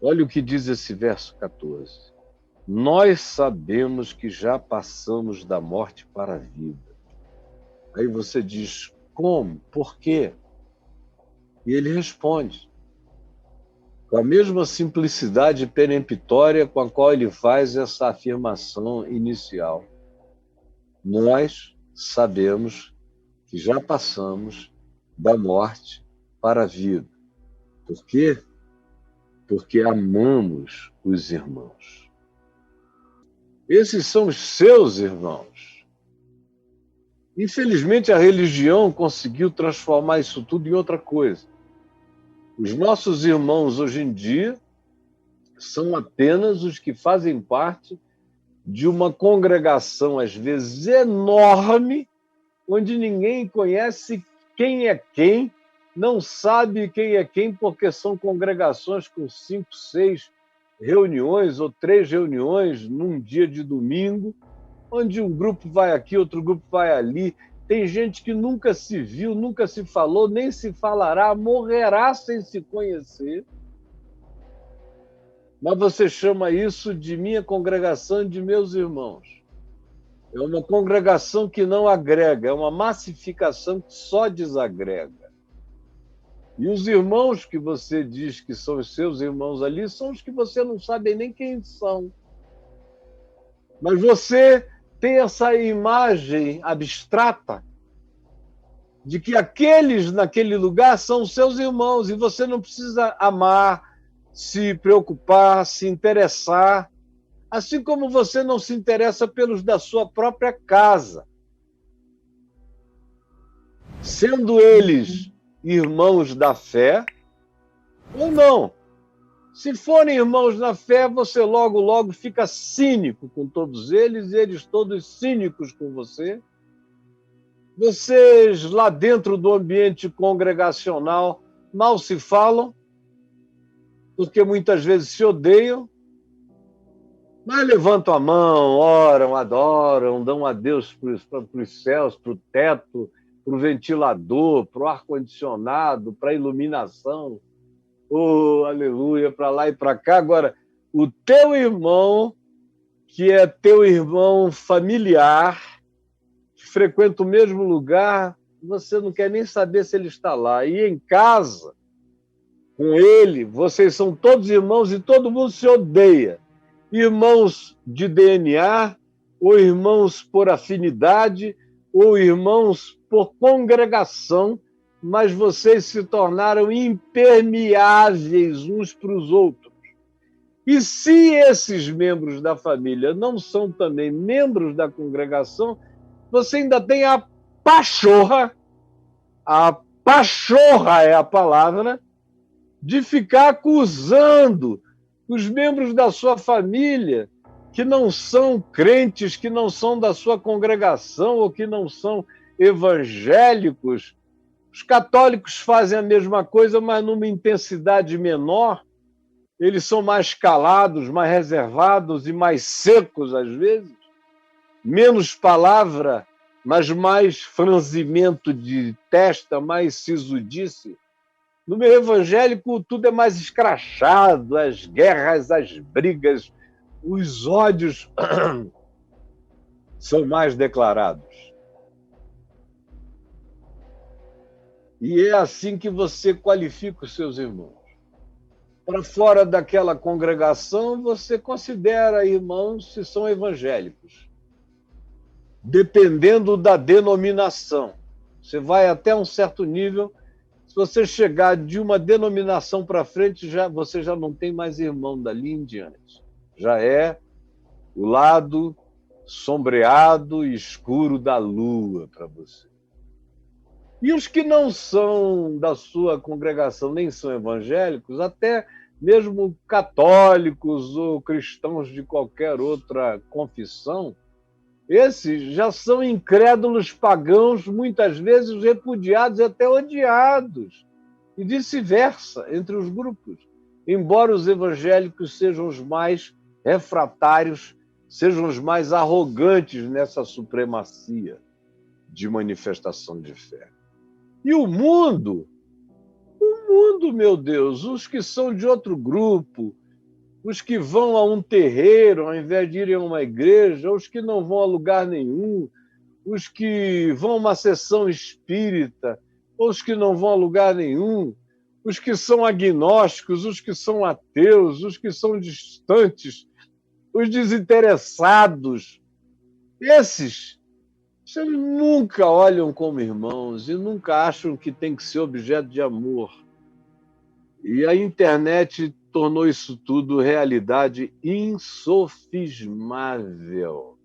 Olha o que diz esse verso 14. Nós sabemos que já passamos da morte para a vida. Aí você diz, como? Por quê? E ele responde, com a mesma simplicidade peremptória com a qual ele faz essa afirmação inicial. Nós sabemos que já passamos da morte para a vida. Por quê? Porque amamos os irmãos. Esses são os seus irmãos. Infelizmente, a religião conseguiu transformar isso tudo em outra coisa. Os nossos irmãos hoje em dia são apenas os que fazem parte de uma congregação, às vezes enorme, onde ninguém conhece quem é quem, não sabe quem é quem, porque são congregações com 5, 6 reuniões ou 3 reuniões num dia de domingo, onde um grupo vai aqui, outro grupo vai ali. Tem gente que nunca se viu, nunca se falou, nem se falará, morrerá sem se conhecer. Mas você chama isso de minha congregação, de meus irmãos. É uma congregação que não agrega, é uma massificação que só desagrega. E os irmãos que você diz que são os seus irmãos ali são os que você não sabe nem quem são. Mas você tem essa imagem abstrata de que aqueles naquele lugar são os seus irmãos e você não precisa amar, se preocupar, se interessar, assim como você não se interessa pelos da sua própria casa. Sendo eles irmãos da fé ou não. Se forem irmãos na fé, você logo, logo fica cínico com todos eles, e eles todos cínicos com você. Vocês, lá dentro do ambiente congregacional, mal se falam, porque muitas vezes se odeiam, mas levantam a mão, oram, adoram, dão adeus para os céus, para o teto, para o ventilador, para o ar-condicionado, para a iluminação. Oh, aleluia, para lá e para cá. Agora, o teu irmão, que é teu irmão familiar, que frequenta o mesmo lugar, você não quer nem saber se ele está lá. E em casa, com ele, vocês são todos irmãos e todo mundo se odeia. Irmãos de DNA, ou irmãos por afinidade, ou irmãos por congregação, mas vocês se tornaram impermeáveis uns para os outros. E se esses membros da família não são também membros da congregação, você ainda tem a pachorra é a palavra, de ficar acusando os membros da sua família que não são crentes, que não são da sua congregação ou que não são evangélicos. Os católicos fazem a mesma coisa, mas numa intensidade menor. Eles são mais calados, mais reservados e mais secos, às vezes. Menos palavra, mas mais franzimento de testa, mais sisudice. No meio evangélico, tudo é mais escrachado, as guerras, as brigas, os ódios são mais declarados. E é assim que você qualifica os seus irmãos. Para fora daquela congregação, você considera irmãos se são evangélicos, dependendo da denominação. Você vai até um certo nível. Se você chegar de uma denominação para frente, você já não tem mais irmão dali em diante. Já é o lado sombreado e escuro da lua para você. E os que não são da sua congregação, nem são evangélicos, até mesmo católicos ou cristãos de qualquer outra confissão, esses já são incrédulos pagãos, muitas vezes repudiados e até odiados, e vice-versa entre os grupos. Embora os evangélicos sejam os mais refratários, sejam os mais arrogantes nessa supremacia de manifestação de fé. E o mundo, meu Deus, os que são de outro grupo, os que vão a um terreiro ao invés de irem a uma igreja, os que não vão a lugar nenhum, os que vão a uma sessão espírita, os que não vão a lugar nenhum, os que são agnósticos, os que são ateus, os que são distantes, os desinteressados. Esses nunca olham como irmãos e nunca acham que tem que ser objeto de amor. E a internet tornou isso tudo realidade insofismável.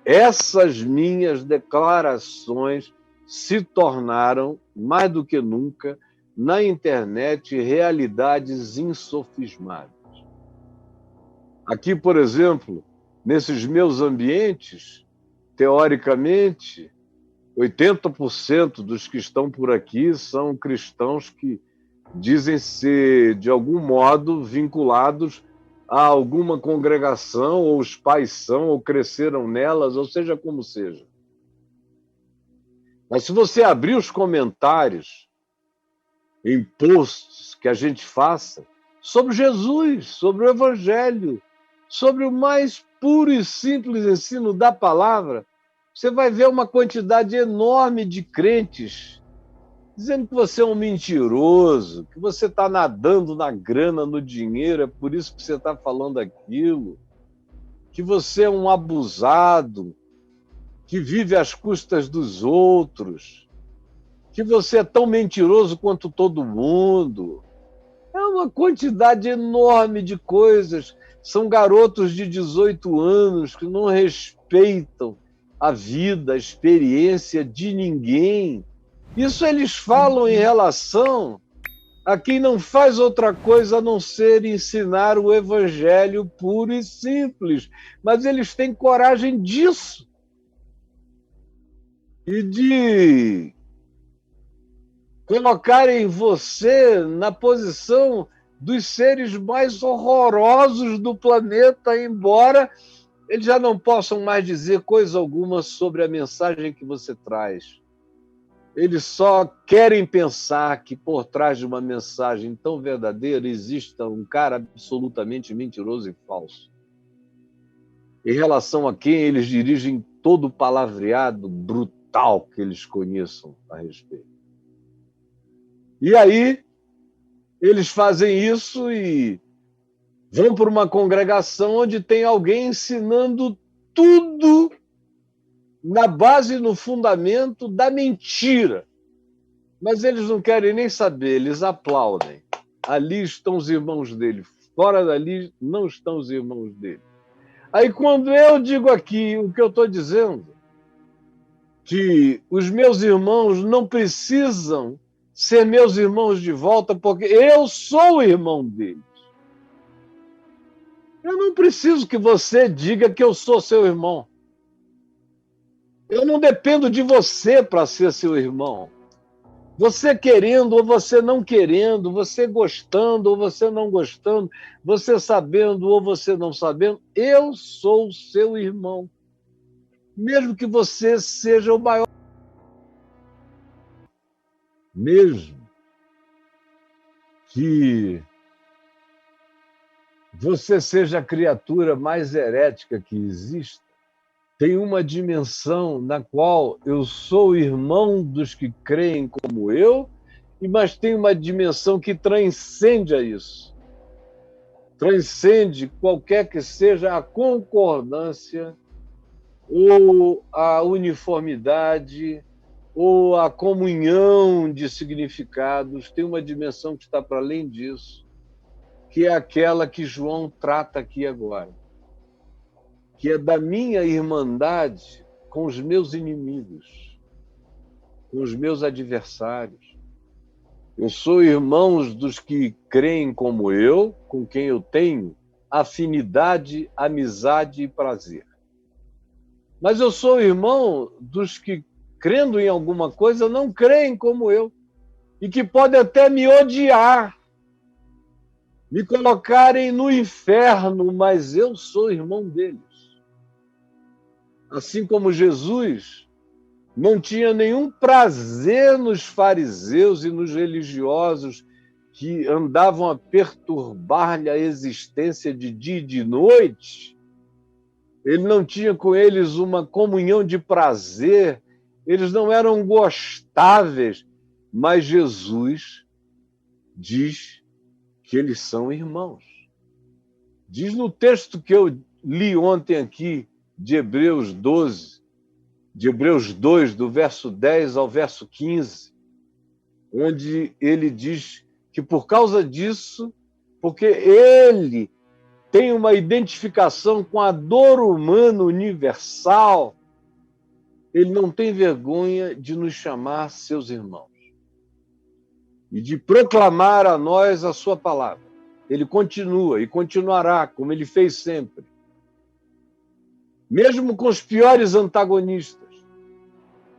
Essas minhas declarações se tornaram, mais do que nunca, na internet, realidades insofismáveis. Aqui, por exemplo, nesses meus ambientes, teoricamente, 80% dos que estão por aqui são cristãos que dizem ser, de algum modo, vinculados a alguma congregação, ou os pais são, ou cresceram nelas, ou seja como seja. Mas se você abrir os comentários em posts que a gente faça sobre Jesus, sobre o Evangelho, sobre o mais puro e simples ensino da palavra, você vai ver uma quantidade enorme de crentes dizendo que você é um mentiroso, que você está nadando na grana, no dinheiro, é por isso que você está falando aquilo, que você é um abusado, que vive às custas dos outros, que você é tão mentiroso quanto todo mundo. É uma quantidade enorme de coisas. São garotos de 18 anos que não respeitam a vida, a experiência de ninguém. Isso eles falam em relação a quem não faz outra coisa a não ser ensinar o evangelho puro e simples. Mas eles têm coragem disso. E de colocarem você na posição dos seres mais horrorosos do planeta, embora eles já não possam mais dizer coisa alguma sobre a mensagem que você traz. Eles só querem pensar que por trás de uma mensagem tão verdadeira exista um cara absolutamente mentiroso e falso, em relação a quem eles dirigem todo o palavreado brutal que eles conheçam a respeito. E aí, eles fazem isso e vão para uma congregação onde tem alguém ensinando tudo na base, no fundamento da mentira. Mas eles não querem nem saber, eles aplaudem. Ali estão os irmãos dele, fora dali não estão os irmãos dele. Aí quando eu digo aqui o que eu estou dizendo, que os meus irmãos não precisam ser meus irmãos de volta, porque eu sou o irmão deles. Eu não preciso que você diga que eu sou seu irmão. Eu não dependo de você para ser seu irmão. Você querendo ou você não querendo, você gostando ou você não gostando, você sabendo ou você não sabendo, eu sou seu irmão. Mesmo que você seja o maior. Mesmo que você seja a criatura mais herética que existe, tem uma dimensão na qual eu sou irmão dos que creem como eu, mas tem uma dimensão que transcende a isso. Transcende qualquer que seja a concordância ou a uniformidade ou a comunhão de significados. Tem uma dimensão que está para além disso, que é aquela que João trata aqui agora, que é da minha irmandade com os meus inimigos, com os meus adversários. Eu sou irmão dos que creem como eu, com quem eu tenho afinidade, amizade e prazer. Mas eu sou irmão dos que, crendo em alguma coisa, não creem como eu e que podem até me odiar, me colocarem no inferno, mas eu sou irmão deles. Assim como Jesus não tinha nenhum prazer nos fariseus e nos religiosos que andavam a perturbar-lhe a existência de dia e de noite. Ele não tinha com eles uma comunhão de prazer, eles não eram gostáveis, mas Jesus diz que eles são irmãos. Diz no texto que eu li ontem aqui, de Hebreus 12, de Hebreus 2, do verso 10 ao verso 15, onde ele diz que por causa disso, porque ele tem uma identificação com a dor humana universal, ele não tem vergonha de nos chamar seus irmãos e de proclamar a nós a sua palavra. Ele continua e continuará, como ele fez sempre. Mesmo com os piores antagonistas.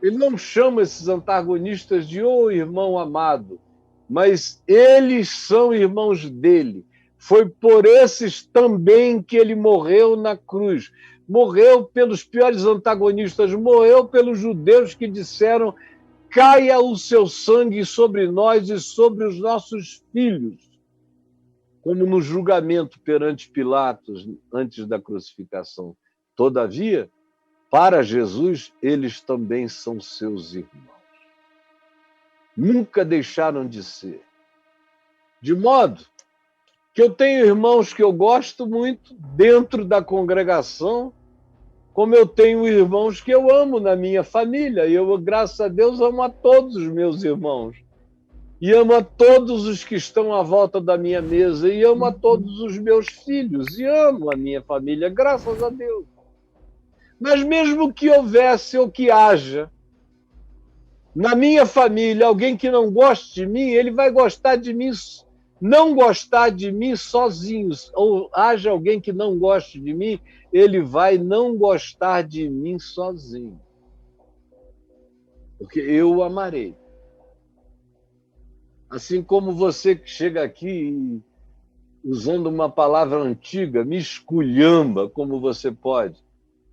Ele não chama esses antagonistas de irmão amado, mas eles são irmãos dele. Foi por esses também que ele morreu na cruz. Morreu pelos piores antagonistas, morreu pelos judeus que disseram: caia o seu sangue sobre nós e sobre os nossos filhos, como no julgamento perante Pilatos, antes da crucificação. Todavia, para Jesus, eles também são seus irmãos. Nunca deixaram de ser. De modo que eu tenho irmãos que eu gosto muito dentro da congregação, como eu tenho irmãos que eu amo na minha família. E eu, graças a Deus, amo a todos os meus irmãos. E amo a todos os que estão à volta da minha mesa. E amo a todos os meus filhos. E amo a minha família, graças a Deus. Mas mesmo que houvesse ou que haja na minha família alguém que não goste de mim, ele vai gostar de mim, não gostar de mim sozinho. Ou haja alguém que não goste de mim, ele vai não gostar de mim sozinho. Porque eu o amarei. Assim como você que chega aqui usando uma palavra antiga, me esculhamba como você pode.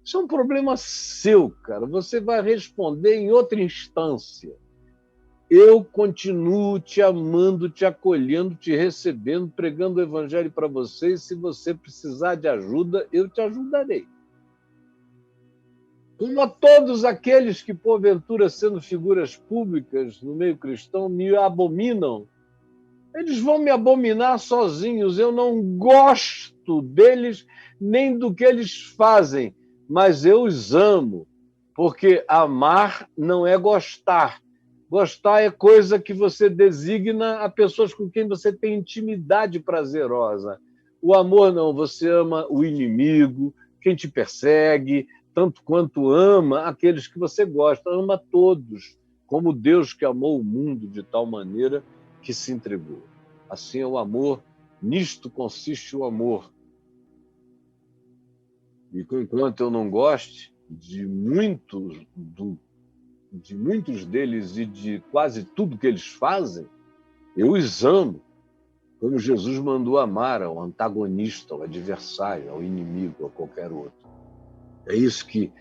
Isso é um problema seu, cara. Você vai responder em outra instância. Eu continuo te amando, te acolhendo, te recebendo, pregando o evangelho para você, e se você precisar de ajuda, eu te ajudarei. Como a todos aqueles que, porventura, sendo figuras públicas no meio cristão, me abominam, eles vão me abominar sozinhos. Eu não gosto deles nem do que eles fazem, mas eu os amo, porque amar não é gostar. Gostar é coisa que você designa a pessoas com quem você tem intimidade prazerosa. O amor não, você ama o inimigo, quem te persegue, tanto quanto ama aqueles que você gosta, ama todos, como Deus que amou o mundo de tal maneira que se entregou. Assim é o amor, nisto consiste o amor. E enquanto eu não goste de muitos deles e de quase tudo que eles fazem, eu os amo, como Jesus mandou amar ao antagonista, ao adversário, ao inimigo, a qualquer outro. É isso que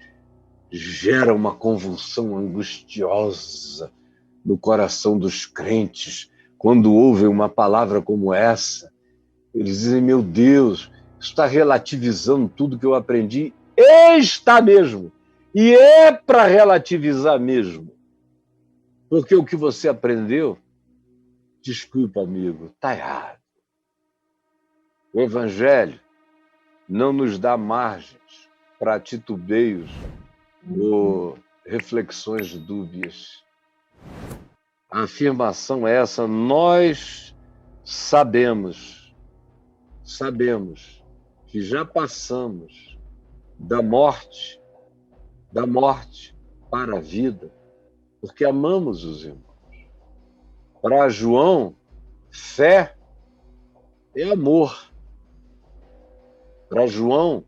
gera uma convulsão angustiosa no coração dos crentes, quando ouvem uma palavra como essa. Eles dizem: meu Deus, isso está relativizando tudo que eu aprendi. Está mesmo. E é para relativizar mesmo. Porque o que você aprendeu, desculpa, amigo, está errado. O Evangelho não nos dá margens para titubeios ou reflexões dúbias. A afirmação é essa: nós sabemos que já passamos da morte para a vida, porque amamos os irmãos. Para João, fé é amor. Para João,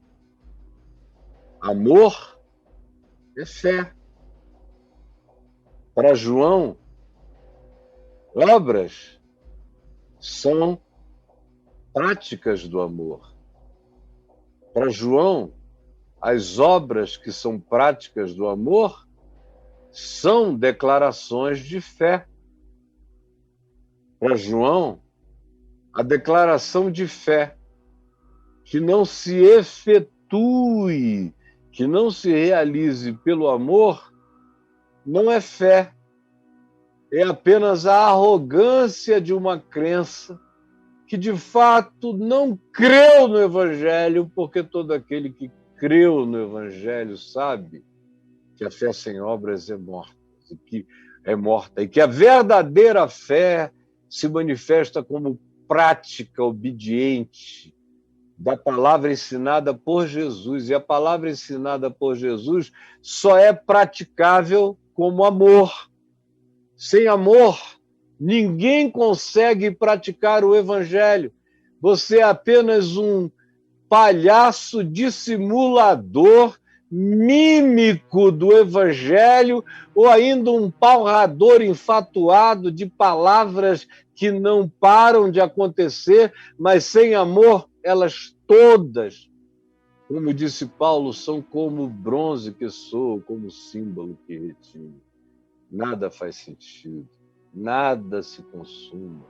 amor é fé. Para João, obras são práticas do amor. Para João, as obras que são práticas do amor são declarações de fé. Para João, A declaração de fé que não se efetue, que não se realize pelo amor, não é fé. É apenas a arrogância de uma crença que, de fato, não creu no Evangelho, porque todo aquele que creu no Evangelho sabe que a fé sem obras é morta, e que a verdadeira fé se manifesta como prática obediente da palavra ensinada por Jesus. E a palavra ensinada por Jesus só é praticável como amor. Sem amor, ninguém consegue praticar o Evangelho. Você é apenas um palhaço dissimulador, mímico do Evangelho, ou ainda um palrador infatuado de palavras que não param de acontecer, mas sem amor, elas todas, como disse Paulo, são como o bronze que soa, como o símbolo que retine. Nada faz sentido, nada se consuma,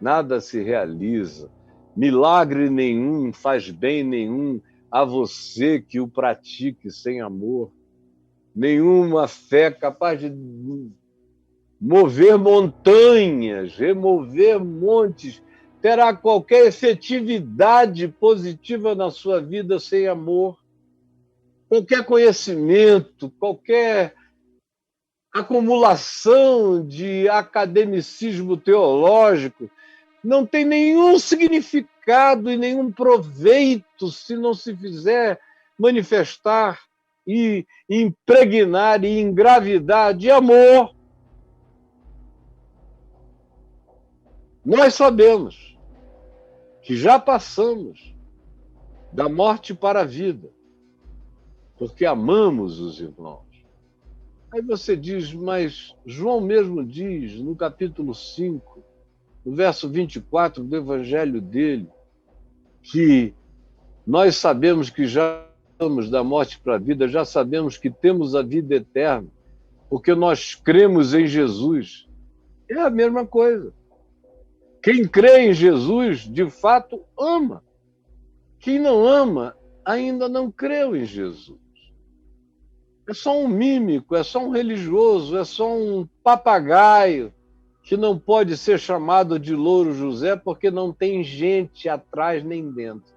nada se realiza, milagre nenhum faz bem nenhum a você que o pratique sem amor. Nenhuma fé capaz de mover montanhas, remover montes, terá qualquer efetividade positiva na sua vida sem amor. Qualquer conhecimento, qualquer acumulação de academicismo teológico não tem nenhum significado e nenhum proveito se não se fizer manifestar e impregnar e engravidar de amor. Nós sabemos que já passamos da morte para a vida, porque amamos os irmãos. Aí você diz, mas João mesmo diz, no capítulo 5, no verso 24 do evangelho dele, que nós sabemos que já estamos da morte para a vida, já sabemos que temos a vida eterna, porque nós cremos em Jesus. É a mesma coisa. Quem crê em Jesus, de fato, ama. Quem não ama, ainda não creu em Jesus. É só um mímico, é só um religioso, é só um papagaio que não pode ser chamado de Louro José porque não tem gente atrás nem dentro.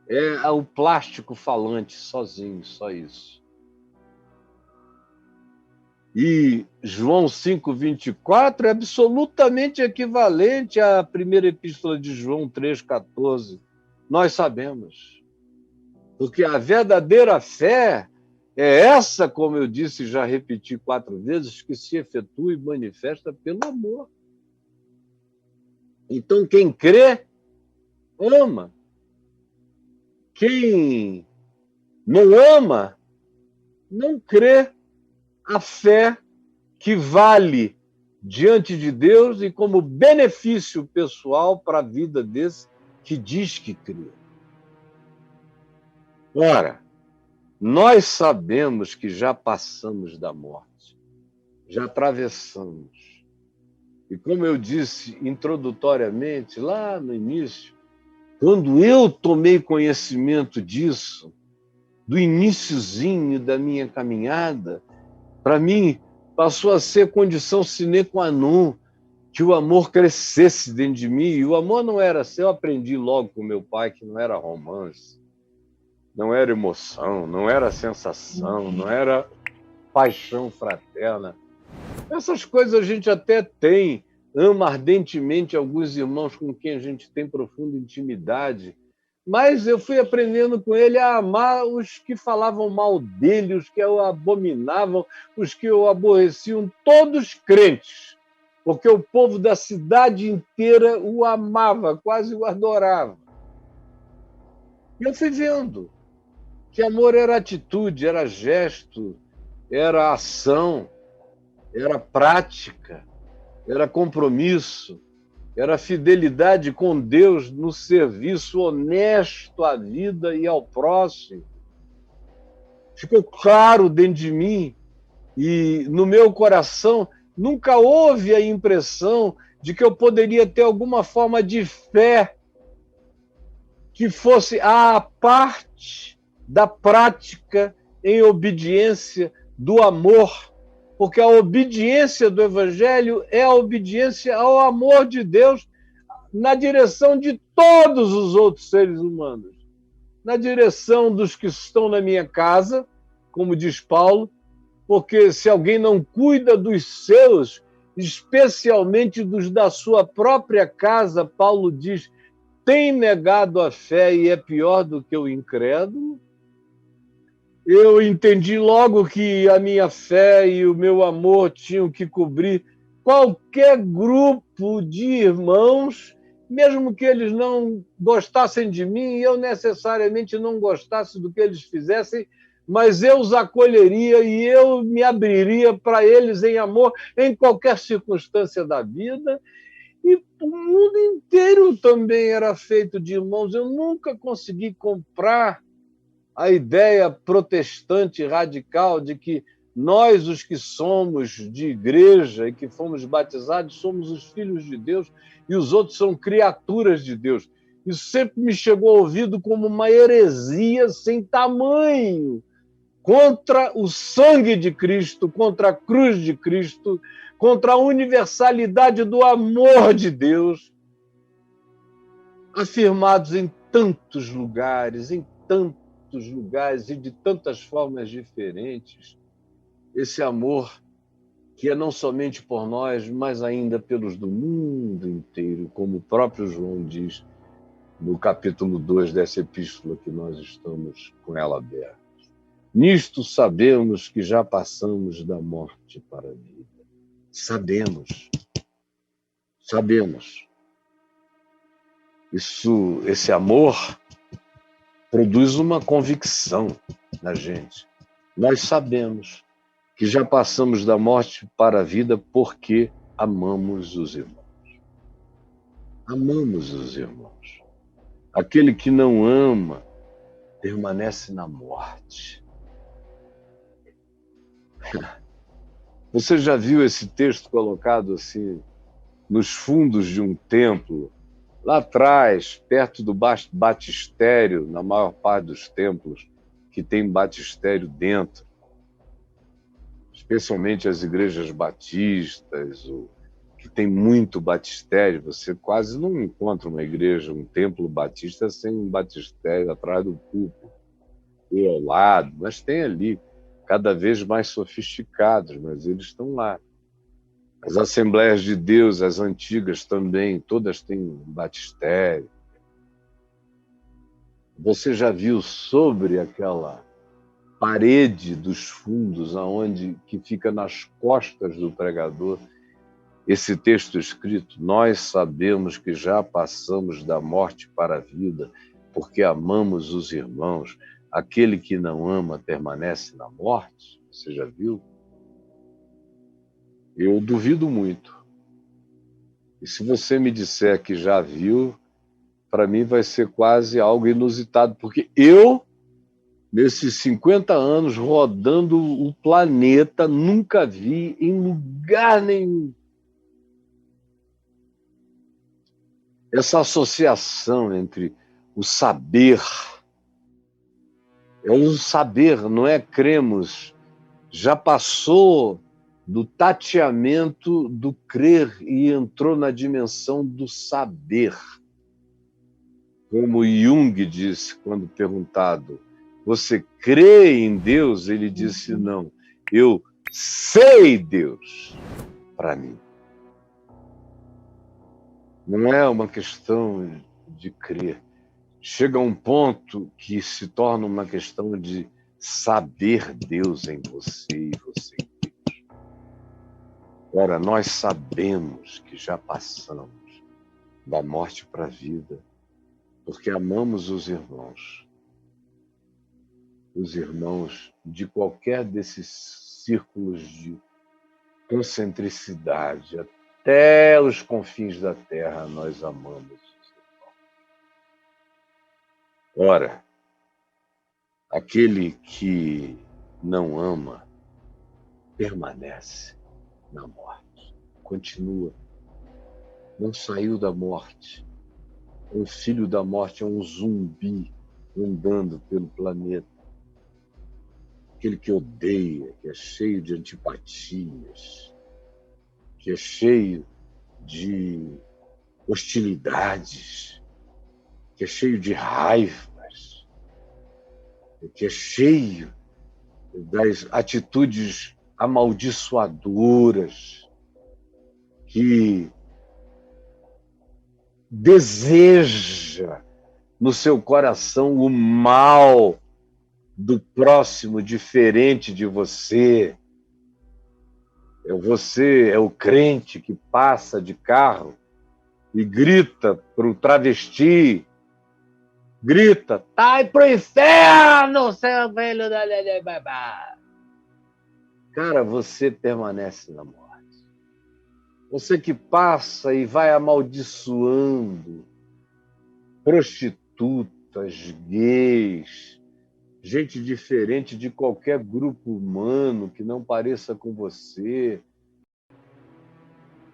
É o plástico falante sozinho, só isso. E João 5,24 é absolutamente equivalente à primeira epístola de João 3,14. Nós sabemos. Porque a verdadeira fé é essa, como eu disse e já repeti 4 vezes, que se efetua e manifesta pelo amor. Então, quem crê, ama. Quem não ama, não crê. A fé que vale diante de Deus e como benefício pessoal para a vida desse que diz que crê. Ora, nós sabemos que já passamos da morte, já atravessamos. E como eu disse introdutoriamente, lá no início, quando eu tomei conhecimento disso, do iniciozinho da minha caminhada, para mim passou a ser condição sine qua non que o amor crescesse dentro de mim. E o amor não era assim, eu aprendi logo com meu pai que não era romance, não era emoção, não era sensação, não era paixão fraterna. Essas coisas a gente até tem, ama ardentemente alguns irmãos com quem a gente tem profunda intimidade, mas eu fui aprendendo com ele a amar os que falavam mal dele, os que o abominavam, os que o aborreciam, todos crentes, porque o povo da cidade inteira o amava, quase o adorava. E eu fui vendo que amor era atitude, era gesto, era ação, era prática, era compromisso, era fidelidade com Deus no serviço honesto à vida e ao próximo. Ficou claro dentro de mim e no meu coração nunca houve a impressão de que eu poderia ter alguma forma de fé que fosse à parte da prática em obediência do amor, porque a obediência do Evangelho é a obediência ao amor de Deus na direção de todos os outros seres humanos, na direção dos que estão na minha casa, como diz Paulo, porque se alguém não cuida dos seus, especialmente dos da sua própria casa, Paulo diz, tem negado a fé e é pior do que o incrédulo. Eu entendi logo que a minha fé e o meu amor tinham que cobrir qualquer grupo de irmãos, mesmo que eles não gostassem de mim e eu necessariamente não gostasse do que eles fizessem, mas eu os acolheria e eu me abriria para eles em amor em qualquer circunstância da vida. E o mundo inteiro também era feito de irmãos. Eu nunca consegui comprar a ideia protestante radical de que nós, os que somos de igreja e que fomos batizados, somos os filhos de Deus e os outros são criaturas de Deus. Isso sempre me chegou ao ouvido como uma heresia sem tamanho, contra o sangue de Cristo, contra a cruz de Cristo, contra a universalidade do amor de Deus, afirmados em tantos lugares e de tantas formas diferentes. Esse amor que é não somente por nós, mas ainda pelos do mundo inteiro, como o próprio João diz no capítulo 2 dessa epístola que nós estamos com ela aberta. Nisto sabemos que já passamos da morte para a vida. Sabemos. Esse amor produz uma convicção na gente. Nós sabemos que já passamos da morte para a vida porque amamos os irmãos. Amamos os irmãos. Aquele que não ama permanece na morte. Você já viu esse texto colocado assim nos fundos de um templo, lá atrás, perto do batistério, na maior parte dos templos que tem batistério dentro, especialmente as igrejas batistas, que tem muito batistério, você quase não encontra uma igreja, um templo batista sem um batistério atrás do púlpito, ou ao lado, mas tem ali, cada vez mais sofisticados, mas eles estão lá. As Assembleias de Deus, as antigas também, todas têm um batistério. Você já viu sobre aquela parede dos fundos, que fica nas costas do pregador, esse texto escrito: nós sabemos que já passamos da morte para a vida, porque amamos os irmãos. Aquele que não ama permanece na morte. Você já viu? Eu duvido muito. E se você me disser que já viu, para mim vai ser quase algo inusitado, porque eu, nesses 50 anos rodando o planeta, nunca vi em lugar nenhum essa associação entre o saber. É um saber, não é cremos. Já passou do tateamento do crer e entrou na dimensão do saber. Como Jung disse quando perguntado: você crê em Deus? Ele disse: não, eu sei Deus para mim. Não é uma questão de crer. Chega a um ponto que se torna uma questão de saber Deus em você e você em Deus. Ora, nós sabemos que já passamos da morte para a vida, porque amamos os irmãos de qualquer desses círculos de concentricidade, até os confins da terra, nós amamos os irmãos. Ora, aquele que não ama permanece na morte, continua. não saiu da morte. É um filho da morte, é um zumbi andando pelo planeta. Aquele que odeia, que é cheio de antipatias, que é cheio de hostilidades, que é cheio de raivas, que é cheio das atitudes amaldiçoadoras, que deseja no seu coração o mal do próximo diferente de você. Você é o crente que passa de carro e grita para o travesti, grita, vai pro inferno, seu velho da babá. Cara, você permanece na morte. Você que passa e vai amaldiçoando prostitutas, gays, gente diferente de qualquer grupo humano que não pareça com você.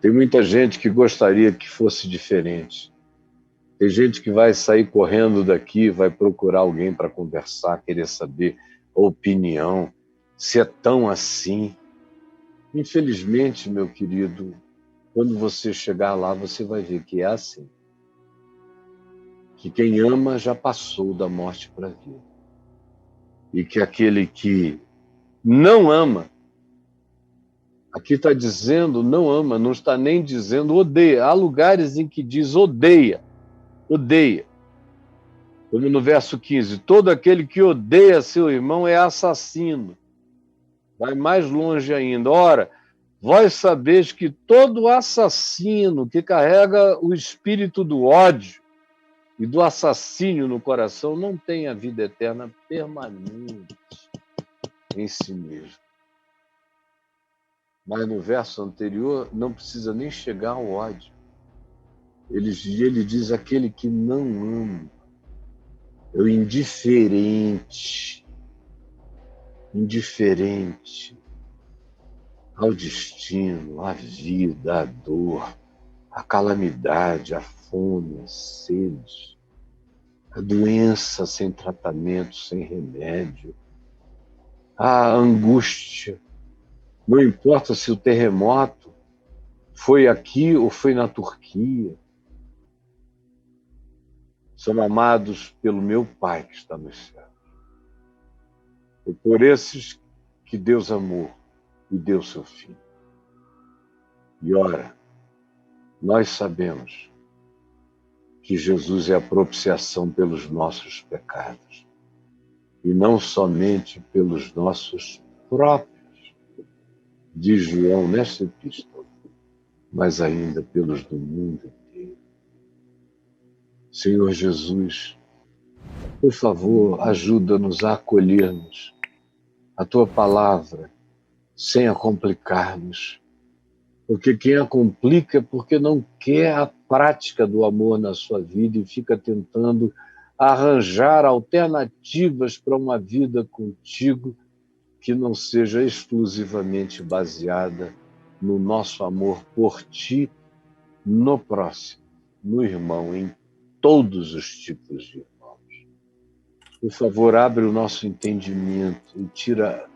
Tem muita gente que gostaria que fosse diferente. Tem gente que vai sair correndo daqui, vai procurar alguém para conversar, querer saber a opinião, se é tão assim. Infelizmente, meu querido, quando você chegar lá, você vai ver que é assim. Que quem ama já passou da morte para a vida. E que aquele que não ama, aqui está dizendo não ama, não está nem dizendo odeia. Há lugares em que diz odeia, odeia. Como no verso 15, todo aquele que odeia seu irmão é assassino. Vai mais longe ainda. Ora, vós sabeis que todo assassino que carrega o espírito do ódio e do assassínio no coração não tem a vida eterna permanente em si mesmo. Mas no verso anterior não precisa nem chegar ao ódio. Ele diz aquele que não ama, é o indiferente ao destino, à vida, à dor, à calamidade, à fome, à sede, à doença sem tratamento, sem remédio, à angústia. Não importa se o terremoto foi aqui ou foi na Turquia. São amados pelo meu Pai que está nos céus. Foi por esses que Deus amou e deu seu Filho. E ora, nós sabemos que Jesus é a propiciação pelos nossos pecados. E não somente pelos nossos próprios, diz João nesta epístola, mas ainda pelos do mundo inteiro. Senhor Jesus, por favor, ajuda-nos a acolhermos a Tua palavra sem a complicarmos. Porque quem a complica é porque não quer a prática do amor na sua vida e fica tentando arranjar alternativas para uma vida contigo que não seja exclusivamente baseada no nosso amor por ti, no próximo, no irmão, em todos os tipos de irmãos. Por favor, abre o nosso entendimento e tira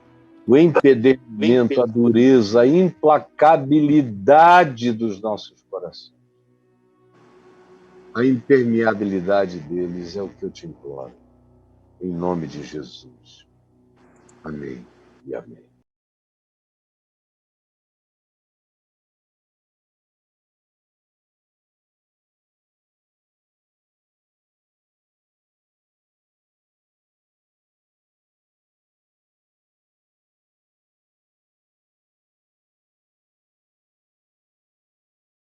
o impedimento, a dureza, a implacabilidade dos nossos corações. A impermeabilidade deles é o que eu te imploro. Em nome de Jesus. Amém e amém.